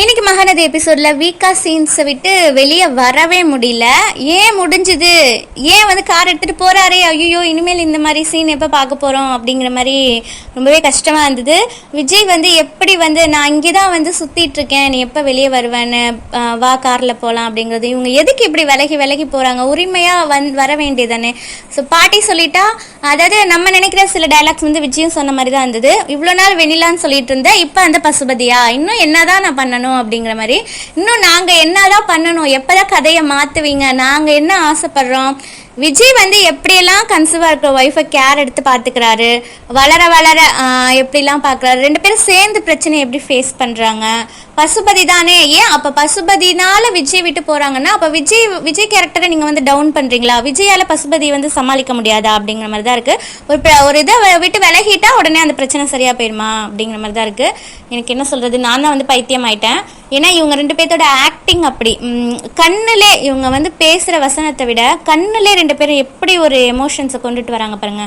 இன்னைக்கு மகாநதி எபிசோட்ல வீக்கா சீன்ஸை விட்டு வெளியே வரவே முடியல. ஏன் முடிஞ்சுது, ஏன் வந்து கார் எடுத்துட்டு போறாரே, ஐயோ இனிமேல் இந்த மாதிரி சீன் எப்போ பார்க்க போறோம் அப்படிங்கிற மாதிரி ரொம்பவே கஷ்டமா இருந்தது. விஜய் வந்து எப்படி வந்து நான் இங்கேதான் வந்து சுத்திட்டு இருக்கேன், நீ எப்போ வெளியே வருவேன்னு, வா கார்ல போகலாம் அப்படிங்கிறது. இவங்க எதுக்கு இப்படி விலகி விலகி போறாங்க, உரிமையா வர வேண்டியதானே. ஸோ பாட்டி சொல்லிட்டா, அதாவது நம்ம நினைக்கிற சில டைலாக்ஸ் வந்து விஜயும் சொன்ன மாதிரி தான் இருந்தது. இவ்வளோ நாள் வெண்ணிலான்னு சொல்லிட்டு இருந்தேன், இப்போ அந்த பசுபதியா, இன்னும் என்னதான் நான் பண்ணணும் அப்படிங்கிற மாதிரி. இன்னும் நாங்க என்னதான் பண்ணணும், எப்பதான் கதையை மாத்துவீங்க, நாங்க என்ன ஆசைப்படுறோம். விஜய் வந்து எப்படியெல்லாம் கன்சீவா இருக்கிற ஒய்ஃபை கேர் எடுத்து பார்த்துக்கிறாரு, வளர வளர எப்படிலாம் பார்க்குறாரு, ரெண்டு பேரும் சேர்ந்து பிரச்சனை எப்படி ஃபேஸ் பண்ணுறாங்க. பசுபதி தானே, ஏன் அப்போ பசுபதினால விஜய் விட்டு போகிறாங்கன்னா அப்போ விஜய் கேரக்டரை நீங்கள் வந்து டவுன் பண்ணுறீங்களா, விஜயால் பசுபதி வந்து சமாளிக்க முடியாதா அப்படிங்கிற மாதிரி தான் இருக்குது. ஒரு இதை விட்டு விலகிட்டா உடனே அந்த பிரச்சனை சரியாக போயிடுமா அப்படிங்கிற மாதிரி தான் இருக்குது. எனக்கு என்ன சொல்கிறது, நான் தான் வந்து பைத்தியம் ஆயிட்டேன். ஏன்னா இவங்க ரெண்டு பேர்த்தோட ஆக்டிங் அப்படி, கண்ணுலே இவங்க வந்து பேசுகிற வசனத்தை விட கண்ணுலே ரெண்டு பேரும் எப்படி ஒரு எமோஷன்ஸை கொண்டுட்டு வராங்க பாருங்க.